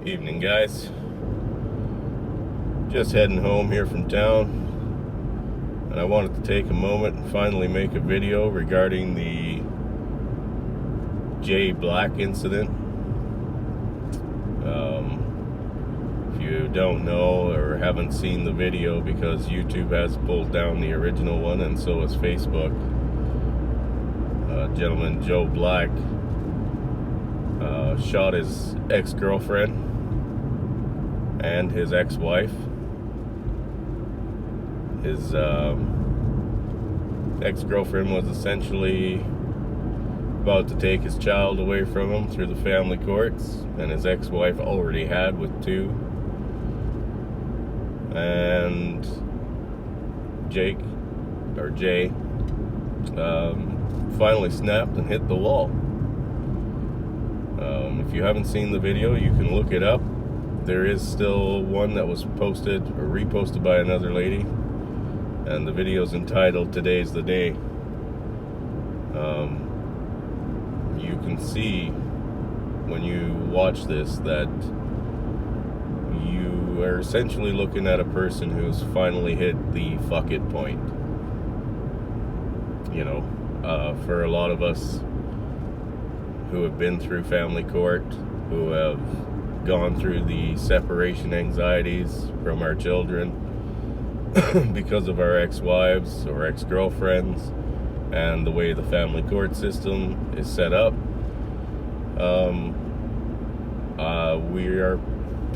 Evening, guys. Just heading home here from town, and I wanted to take a moment and finally make a video regarding the Jay Black incident. If you don't know or haven't seen the video, because YouTube has pulled down the original one and so has Facebook, gentleman Joe Black shot his ex-girlfriend and his ex-wife. His ex-girlfriend was essentially about to take his child away from him through the family courts, and his ex-wife already had with two. And Jay finally snapped and hit the wall. If you haven't seen the video, you can look it up. There is still one that was posted or reposted by another lady, and the video is entitled "Today's the Day." You can see when you watch this that you are essentially looking at a person who's finally hit the fuck it point. For a lot of us who have been through family court, who have gone through the separation anxieties from our children because of our ex-wives or ex-girlfriends and the way the family court system is set up, we are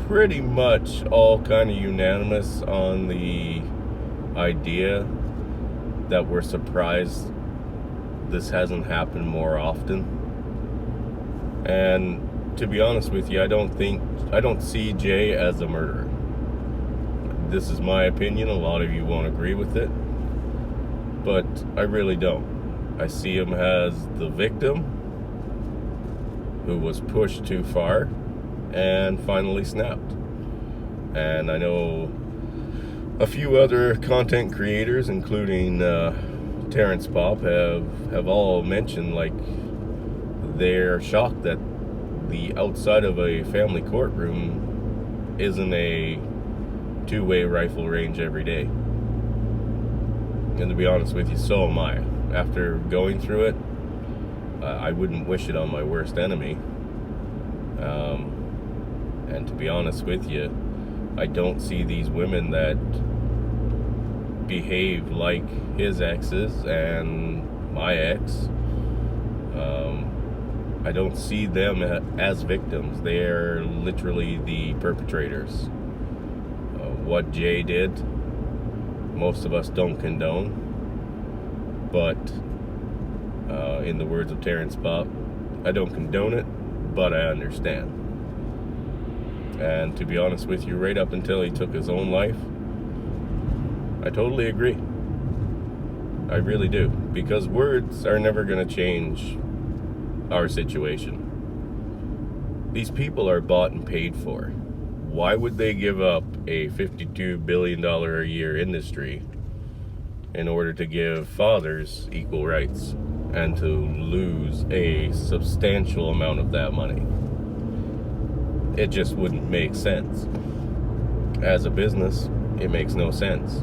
pretty much all kind of unanimous on the idea that we're surprised this hasn't happened more often. And to be honest with you, I don't see Jay as a murderer. This is my opinion. A lot of you won't agree with it, but I really don't. I see him as the victim who was pushed too far and finally snapped. And I know a few other content creators, including Terrence Pop, have all mentioned they're shocked that the outside of a family courtroom isn't a two-way rifle range every day. And to be honest with you, so am I. After going through it, I wouldn't wish it on my worst enemy. And to be honest with you, I don't see these women that behave like his exes and my ex. I don't see them as victims. They are literally the perpetrators. What Jay did, most of us don't condone. But in the words of Terrence Pop, I don't condone it, but I understand. And to be honest with you, right up until he took his own life, I totally agree. I really do. Because words are never going to change our situation. These people are bought and paid for. Why would they give up a $52 billion a year industry in order to give fathers equal rights and to lose a substantial amount of that money? It just wouldn't make sense. As a business, it makes no sense.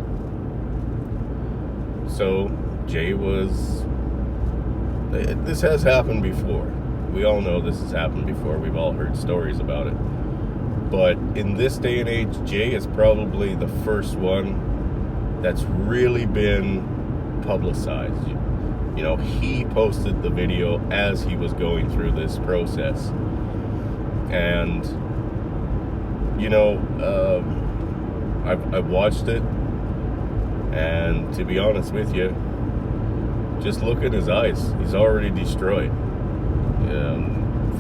So Jay this has happened before. We all know this has happened before. We've all heard stories about it. But in this day and age, Jay is probably the first one that's really been publicized. He posted the video as he was going through this process. And, I've watched it. And to be honest with you, just look at his eyes. He's already destroyed.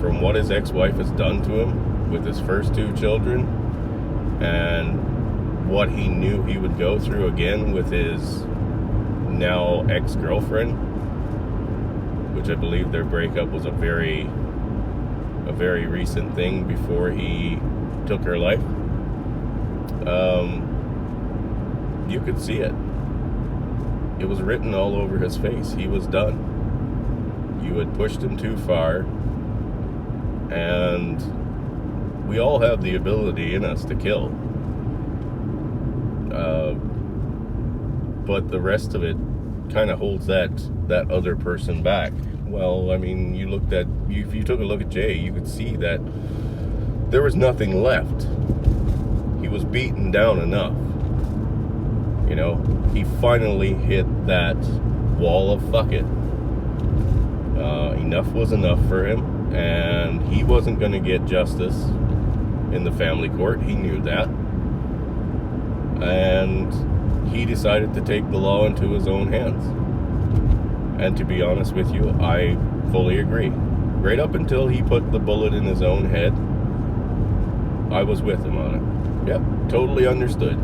From what his ex-wife has done to him with his first two children, and what he knew he would go through again with his now ex-girlfriend, which I believe their breakup was a very recent thing before he took her life. You could see it. It was written all over his face. He was done. You had pushed him too far, and we all have the ability in us to kill. But the rest of it kind of holds that other person back. Well, I mean, if you took a look at Jay, you could see that there was nothing left. He was beaten down enough. You know, he finally hit that wall of fuck it. Enough was enough for him, and he wasn't going to get justice in the family court. He knew that. And he decided to take the law into his own hands. And to be honest with you, I fully agree. Right up until he put the bullet in his own head, I was with him on it. Yep, totally understood.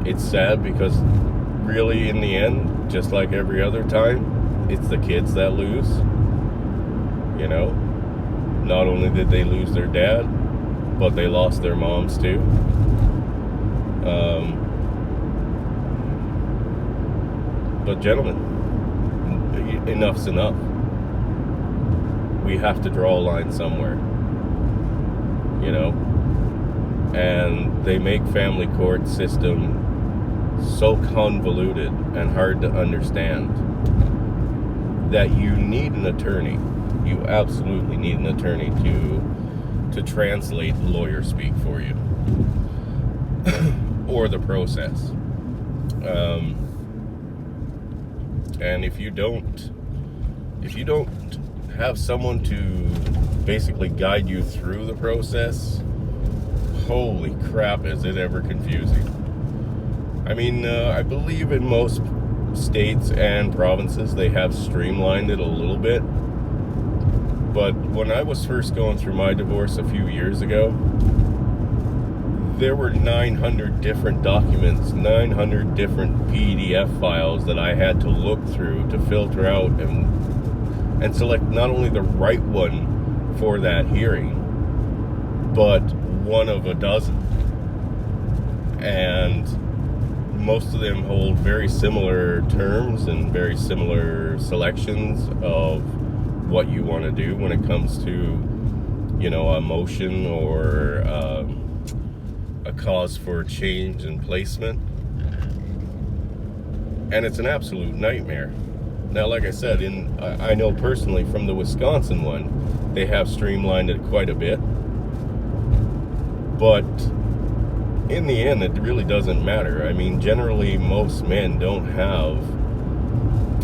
It's sad because really in the end, just like every other time, it's the kids that lose. You know, not only did they lose their dad, but they lost their moms too. But gentlemen, enough's enough. We have to draw a line somewhere, you know. And they make family court system so convoluted and hard to understand that you need an attorney. You absolutely need an attorney to translate lawyer speak for you or the process. And if you don't have someone to basically guide you through the process, holy crap, is it ever confusing. I mean, I believe in most states and provinces they have streamlined it a little bit. But when I was first going through my divorce a few years ago, there were 900 different documents, 900 different PDF files that I had to look through to filter out and select not only the right one for that hearing, but one of a dozen. And most of them hold very similar terms and very similar selections of what you want to do when it comes to, you know, a motion or a cause for change in placement. And it's an absolute nightmare. Now, like I said, I know personally from the Wisconsin one, they have streamlined it quite a bit. But in the end, it really doesn't matter. I mean, generally, most men don't have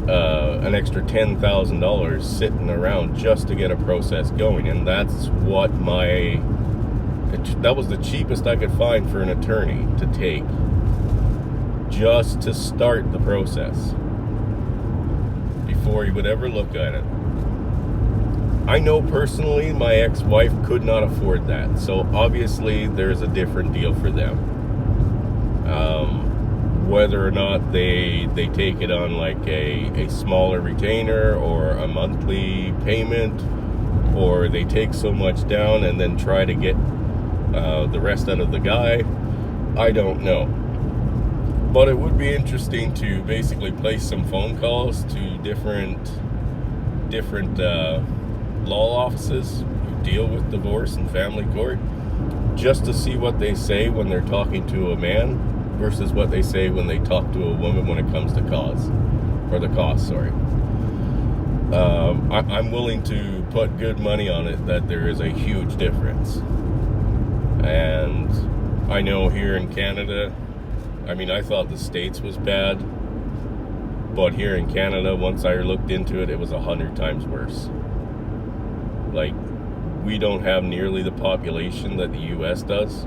an extra $10,000 sitting around just to get a process going. And that's what that was the cheapest I could find for an attorney to take just to start the process before he would ever look at it. I know personally my ex-wife could not afford that, so obviously there's a different deal for them. Whether or not they take it on like a smaller retainer or a monthly payment, or they take so much down and then try to get the rest out of the guy, I don't know. But it would be interesting to basically place some phone calls to different law offices who deal with divorce and family court, just to see what they say when they're talking to a man versus what they say when they talk to a woman when it comes to the cost. I'm willing to put good money on it that there is a huge difference. And I know here in Canada, I mean, I thought the States was bad, but here in Canada, once I looked into it, it was 100 times worse. Like, we don't have nearly the population that the U.S. does,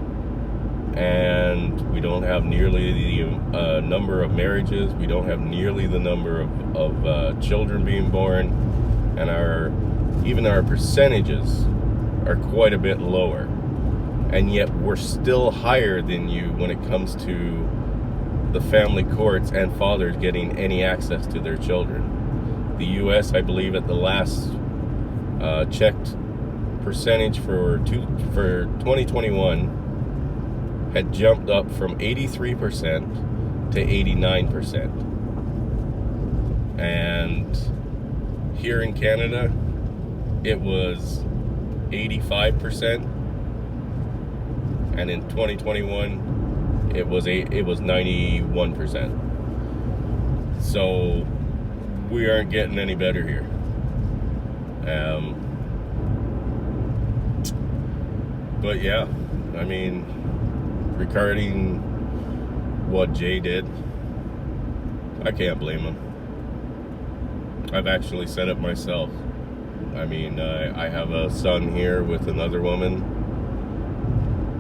and we don't have nearly the number of marriages. We don't have nearly the number of children being born, and even our percentages are quite a bit lower. And yet we're still higher than you when it comes to the family courts and fathers getting any access to their children. The U.S., I believe, at the last checked percentage for 2021 had jumped up from 83% to 89%. And here in Canada, it was 85%, and in 2021 it was 91%. So we aren't getting any better here. But yeah, I mean, regarding what Jay did, I can't blame him. I've actually said it myself. I mean, I have a son here with another woman,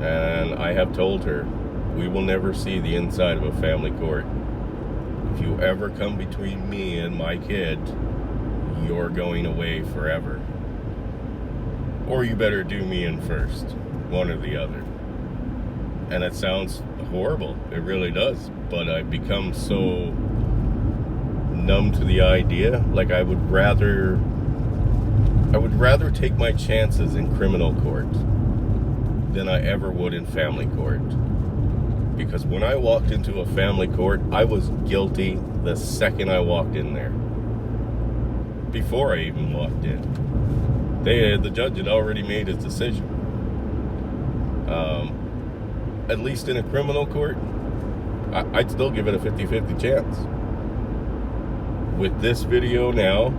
and I have told her, we will never see the inside of a family court. If you ever come between me and my kid, you're going away forever. Or you better do me in first, one or the other. And it sounds horrible, it really does, but I've become so numb to the idea. Like, I would rather take my chances in criminal court than I ever would in family court. Because when I walked into a family court, I was guilty the second I walked in there. Before I even walked in. The judge had already made his decision. At least in a criminal court, I'd still give it a 50-50 chance. With this video now,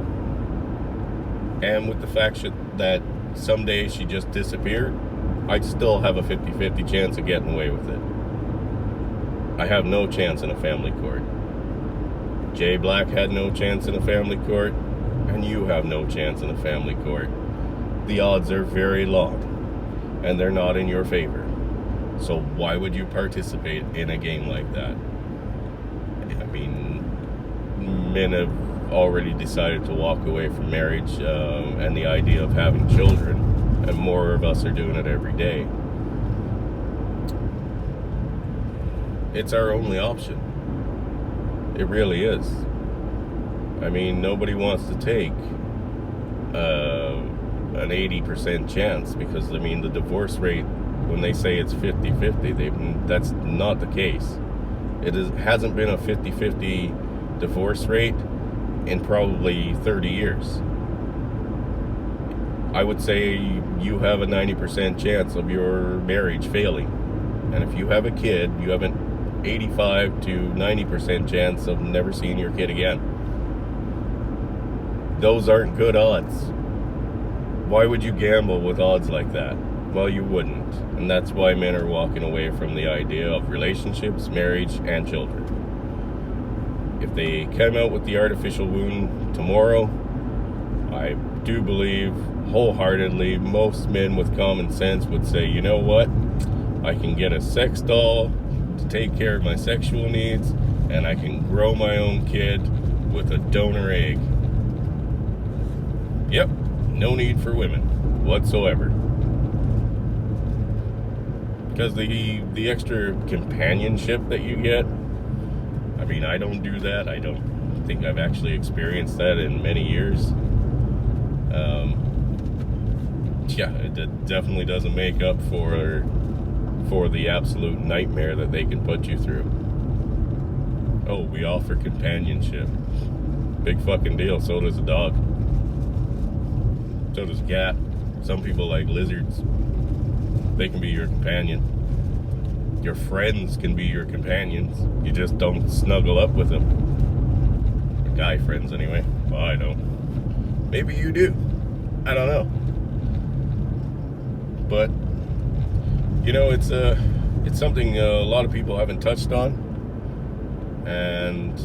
and with the fact that someday she just disappeared, I'd still have a 50-50 chance of getting away with it. I have no chance in a family court. Jay Black had no chance in a family court, and you have no chance in a family court. The odds are very long, and they're not in your favor. So why would you participate in a game like that? I mean, men have already decided to walk away from marriage and the idea of having children, and more of us are doing it every day. It's our only option. It really is. I mean, nobody wants to take an 80% chance, because, I mean, the divorce rate, when they say it's 50-50, that's not the case. Hasn't been a 50-50 divorce rate in probably 30 years. I would say you have a 90% chance of your marriage failing. And if you have a kid, you have an 85 to 90% chance of never seeing your kid again. Those aren't good odds. Why would you gamble with odds like that? Well, you wouldn't. And that's why men are walking away from the idea of relationships, marriage, and children. If they come out with the artificial womb tomorrow, I do believe wholeheartedly most men with common sense would say, you know what? I can get a sex doll to take care of my sexual needs, and I can grow my own kid with a donor egg. Yep, no need for women whatsoever. Because the extra companionship that you get, I mean, I don't do that. I don't think I've actually experienced that in many years. Yeah, it definitely doesn't make up for the absolute nightmare that they can put you through. Oh, we offer companionship. Big fucking deal. So does a dog. So does a cat. Some people like lizards. They can be your companion. Your friends can be your companions. You just don't snuggle up with them. Guy friends, anyway. Well, I don't. Maybe you do. I don't know. But, you know, it's something a lot of people haven't touched on. And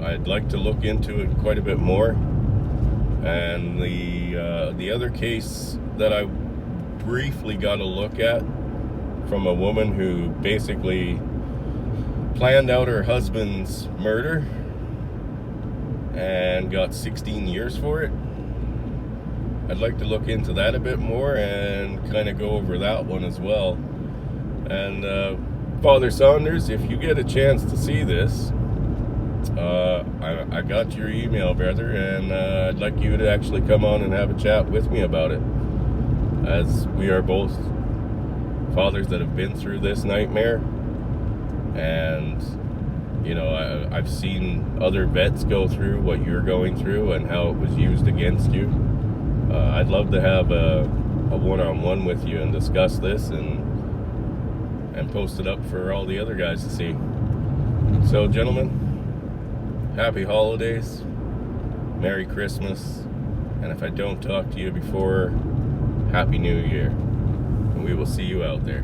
I'd like to look into it quite a bit more. And the other case that I briefly got a look at, from a woman who basically planned out her husband's murder and got 16 years for it. I'd like to look into that a bit more and kind of go over that one as well. And Father Saunders, if you get a chance to see this, I got your email, brother, and I'd like you to actually come on and have a chat with me about it, as we are both fathers that have been through this nightmare. And, you know, I've seen other vets go through what you're going through and how it was used against you. I'd love to have a one-on-one with you and discuss this and post it up for all the other guys to see. So, gentlemen, happy holidays, Merry Christmas, and if I don't talk to you before, Happy New Year. And we will see you out there.